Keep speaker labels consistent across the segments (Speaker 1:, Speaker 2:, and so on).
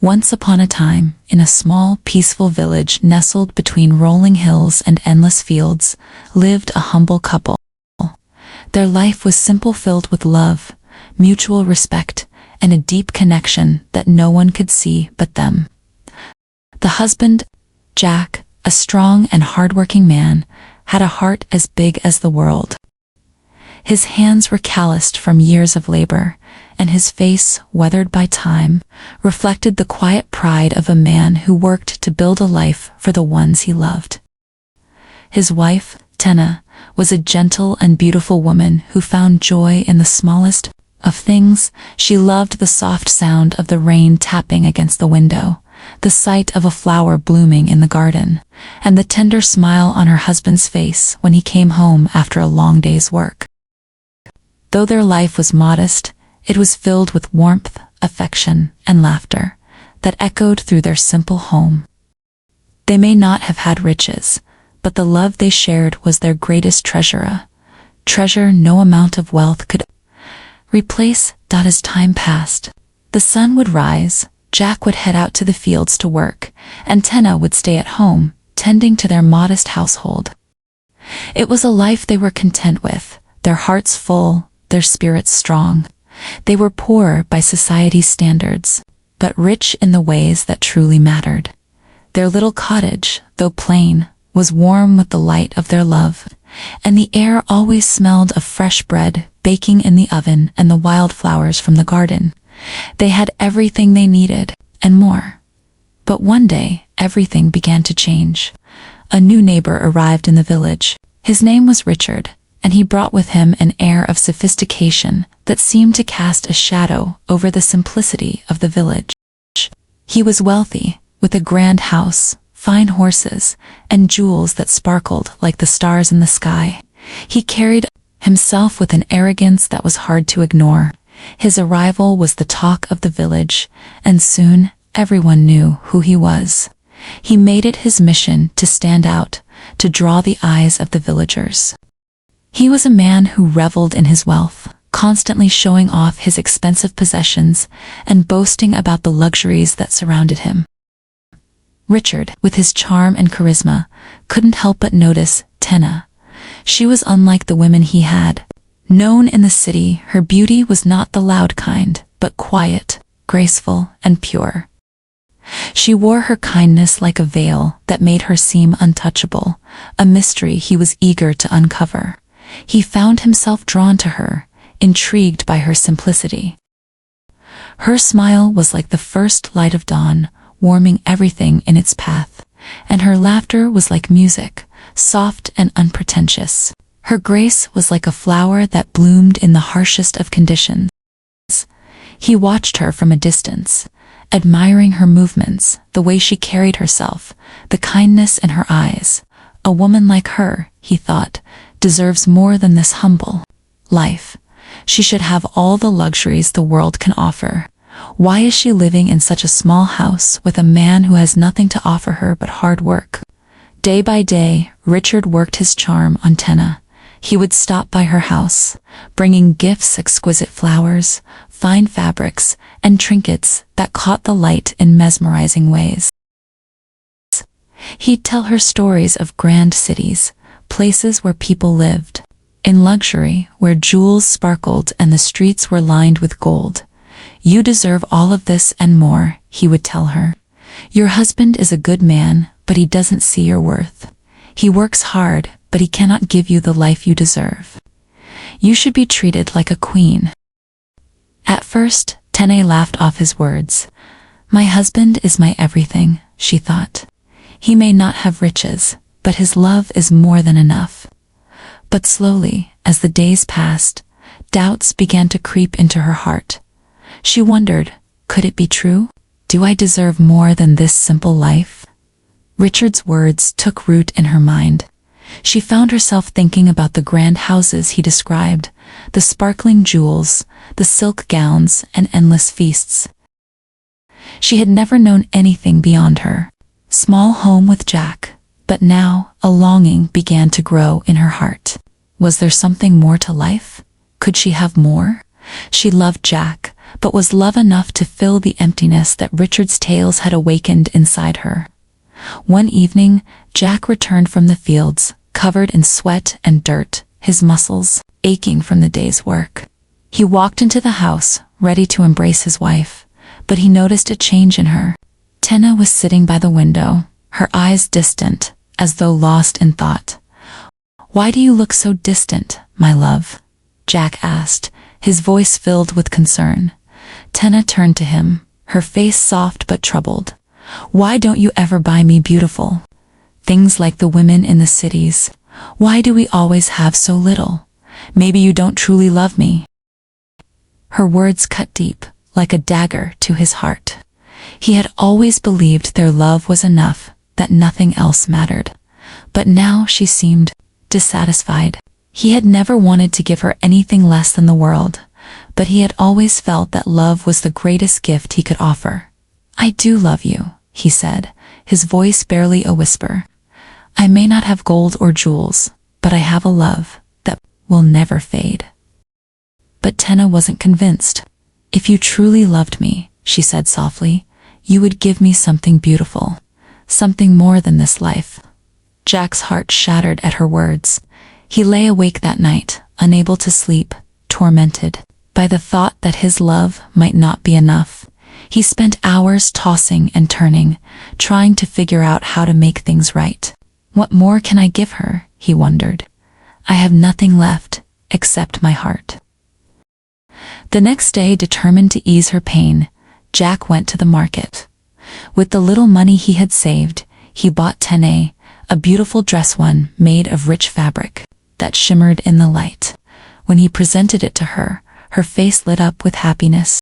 Speaker 1: Once upon a time, in a small, peaceful village nestled between rolling hills and endless fields, lived a humble couple. Their life was simple, filled with love, mutual respect, and a deep connection that no one could see but them. The husband, Jack, a strong and hardworking man, had a heart as big as the world. His hands were calloused from years of labor, and his face, weathered by time, reflected the quiet pride of a man who worked to build a life for the ones he loved. His wife, Tena, was a gentle and beautiful woman who found joy in the smallest of things. She loved the soft sound of the rain tapping against the window, the sight of a flower blooming in the garden, and the tender smile on her husband's face when he came home after a long day's work. Though their life was modest, it was filled with warmth, affection, and laughter that echoed through their simple home. They may not have had riches, but the love they shared was their greatest treasure, treasure no amount of wealth could replace. As time passed, the sun would rise, Jack would head out to the fields to work, and Tena would stay at home, tending to their modest household. It was a life they were content with, their hearts full, their spirits strong. They were poor by society's standards, but rich in the ways that truly mattered. Their little cottage, though plain, was warm with the light of their love, and the air always smelled of fresh bread baking in the oven and the wildflowers from the garden. They had everything they needed, and more. But one day, everything began to change. A new neighbor arrived in the village. His name was Richard, and he brought with him an air of sophistication that seemed to cast a shadow over the simplicity of the village. He was wealthy, with a grand house, fine horses, and jewels that sparkled like the stars in the sky. He carried himself with an arrogance that was hard to ignore. His arrival was the talk of the village, and soon everyone knew who he was. He made it his mission to stand out, to draw the eyes of the villagers. He was a man who reveled in his wealth, constantly showing off his expensive possessions and boasting about the luxuries that surrounded him. Richard, with his charm and charisma, couldn't help but notice Tena. She was unlike the women he had known in the city. Her beauty was not the loud kind, but quiet, graceful, and pure. She wore her kindness like a veil that made her seem untouchable, a mystery he was eager to uncover. He found himself drawn to her, intrigued by her simplicity. Her smile was like the first light of dawn, warming everything in its path, and her laughter was like music, soft and unpretentious. Her grace was like a flower that bloomed in the harshest of conditions. He watched her from a distance, admiring her movements, the way she carried herself, the kindness in her eyes. A woman like her, he thought, deserves more than this humble life. She should have all the luxuries the world can offer. Why is she living in such a small house with a man who has nothing to offer her but hard work? Day by day, Richard worked his charm on Tena. He would stop by her house, bringing gifts, exquisite flowers, fine fabrics, and trinkets that caught the light in mesmerizing ways. He'd tell her stories of grand cities, places where people lived in luxury, where jewels sparkled and the streets were lined with gold. "You deserve all of this and more," he would tell her. "Your husband is a good man, but he doesn't see your worth. He works hard, but he cannot give you the life you deserve. You should be treated like a queen." At first, Tena laughed off his words. "My husband is my everything," she thought. "He may not have riches, but his love is more than enough." But slowly, as the days passed, doubts began to creep into her heart. She wondered, could it be true? Do I deserve more than this simple life? Richard's words took root in her mind. She found herself thinking about the grand houses he described, the sparkling jewels, the silk gowns, and endless feasts. She had never known anything beyond her small home with Jack, but now a longing began to grow in her heart. Was there something more to life? Could she have more? She loved Jack, but was love enough to fill the emptiness that Richard's tales had awakened inside her. One evening, Jack returned from the fields, covered in sweat and dirt, his muscles aching from the day's work. He walked into the house, ready to embrace his wife, but he noticed a change in her. Tena was sitting by the window, her eyes distant, as though lost in thought. "Why do you look so distant, my love?" Jack asked, his voice filled with concern. Tena turned to him, her face soft but troubled. "Why don't you ever buy me beautiful things like the women in the cities? Why do we always have so little? Maybe you don't truly love me." Her words cut deep, like a dagger to his heart. He had always believed their love was enough, that nothing else mattered. But now she seemed dissatisfied. He had never wanted to give her anything less than the world, but he had always felt that love was the greatest gift he could offer. "I do love you," he said, his voice barely a whisper. "I may not have gold or jewels, but I have a love that will never fade." But Tena wasn't convinced. "If you truly loved me," she said softly, "you would give me something beautiful, something more than this life." Jack's heart shattered at her words. He lay awake that night, unable to sleep, tormented by the thought that his love might not be enough. He spent hours tossing and turning, trying to figure out how to make things right. "What more can I give her?" he wondered. "I have nothing left, except my heart." The next day, determined to ease her pain, Jack went to the market. With the little money he had saved, he bought Tena a beautiful dress, one made of rich fabric that shimmered in the light. When he presented it to her, her face lit up with happiness.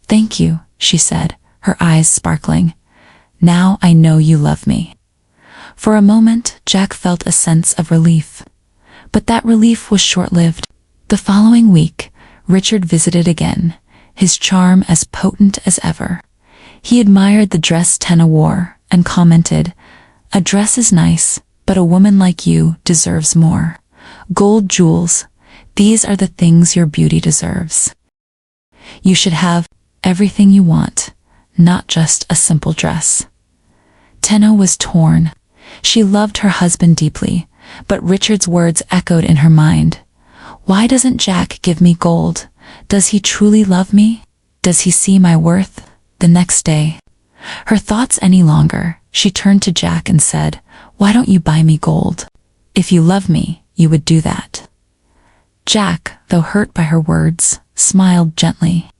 Speaker 1: "Thank you," she said, her eyes sparkling. "Now I know you love me." For a moment, Jack felt a sense of relief. But that relief was short-lived. The following week, Richard visited again, his charm as potent as ever. He admired the dress Tena wore and commented, "A dress is nice, but a woman like you deserves more. Gold, jewels, these are the things your beauty deserves. You should have everything you want, not just a simple dress." Tena was torn. She loved her husband deeply, but Richard's words echoed in her mind. "Why doesn't Jack give me gold? Does he truly love me? Does he see my worth?" The next day, her thoughts any longer, she turned to Jack and said, "Why don't you buy me gold? If you love me, you would do that." Jack, though hurt by her words, smiled gently.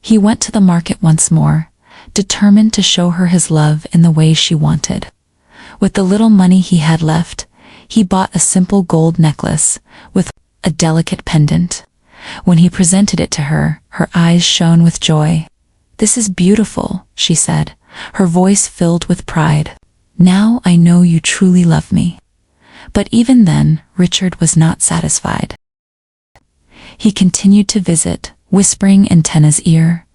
Speaker 1: He went to the market once more, determined to show her his love in the way she wanted. With the little money he had left, he bought a simple gold necklace with a delicate pendant. When he presented it to her, her eyes shone with joy. "This is beautiful," she said, her voice filled with pride. "Now I know you truly love me." But even then, Richard was not satisfied. He continued to visit, whispering in Tena's ear,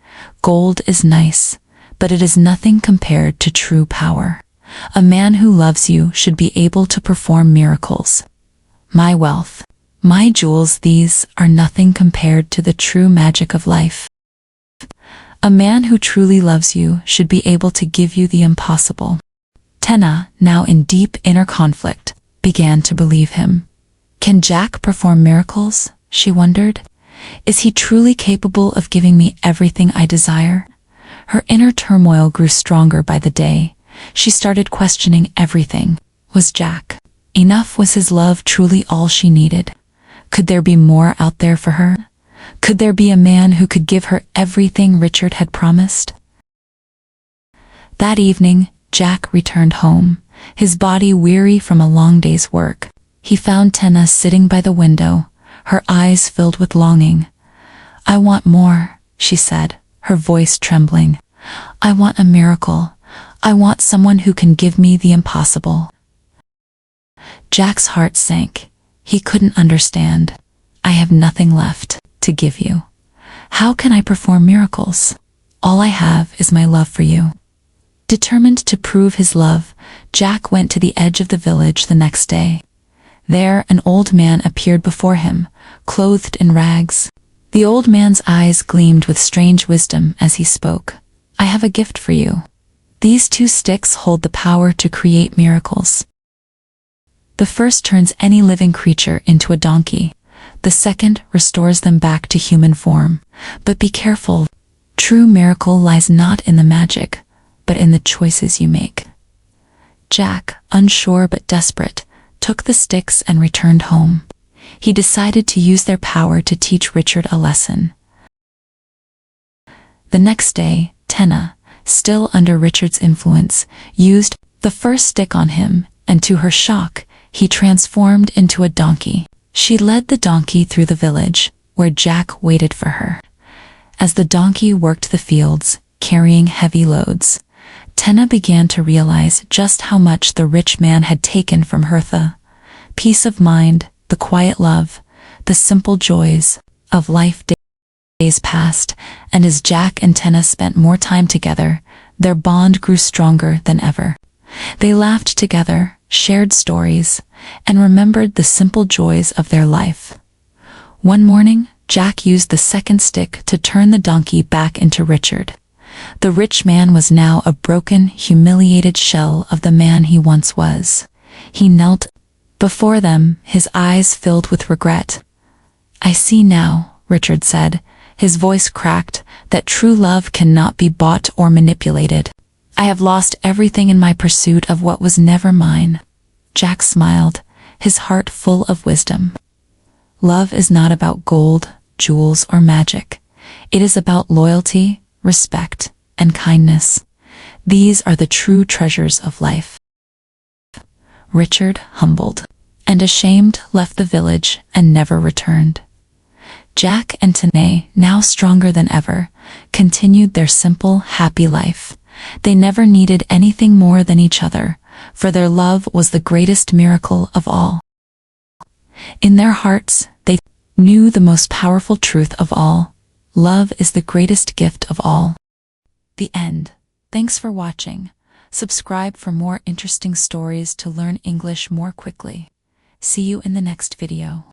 Speaker 1: "Gold is nice, but it is nothing compared to true power. A man who loves you should be able to perform miracles. My wealth, my jewels, these are nothing compared to the true magic of life. A man who truly loves you should be able to give you the impossible." Tena, now in deep inner conflict, began to believe him. "Can Jack perform miracles?" she wondered. "Is he truly capable of giving me everything I desire?" Her inner turmoil grew stronger by the day. She started questioning everything. Was Jack enough? Was his love truly all she needed? Could there be more out there for her? Could there be a man who could give her everything Richard had promised? That evening, Jack returned home, his body weary from a long day's work. He found Tena sitting by the window, her eyes filled with longing. "I want more," she said, her voice trembling. "I want a miracle. I want someone who can give me the impossible." Jack's heart sank. He couldn't understand. "I have nothing left to give you. How can I perform miracles? All I have is my love for you." Determined to prove his love, Jack went to the edge of the village the next day. There, an old man appeared before him, clothed in rags. The old man's eyes gleamed with strange wisdom as he spoke. I have a gift for you. These 2 sticks hold the power to create miracles. The first turns any living creature into a donkey. The second restores them back to human form. But be careful. True miracle lies not in the magic, but in the choices you make. Jack, unsure but desperate, took the sticks and returned home. He decided to use their power to teach Richard a lesson. The next day, Tena, still under Richard's influence, used the first stick on him, and to her shock, he transformed into a donkey. She led the donkey through the village, where Jack waited for her. As the donkey worked the fields, carrying heavy loads, Tena began to realize just how much the rich man had taken from her. The peace of mind, the quiet love, the simple joys of life. Days passed, and as Jack and Tena spent more time together, their bond grew stronger than ever. They laughed together, shared stories, and remembered the simple joys of their life. One morning, Jack used the second stick to turn the donkey back into Richard. The rich man was now a broken, humiliated shell of the man he once was. He knelt before them, his eyes filled with regret. I see now, Richard said, his voice cracked, that true love cannot be bought or manipulated. I have lost everything in my pursuit of what was never mine. Jack smiled, his heart full of wisdom. Love is not about gold, jewels, or magic. It is about loyalty, respect, and kindness. These are the true treasures of life. Richard, humbled and ashamed, left the village and never returned. Jack and Tena, now stronger than ever, continued their simple, happy life. They never needed anything more than each other, for their love was the greatest miracle of all. In their hearts, they knew the most powerful truth of all. Love is the greatest gift of all. The end. Thanks for watching. Subscribe for more interesting stories to learn English more quickly. See you in the next video.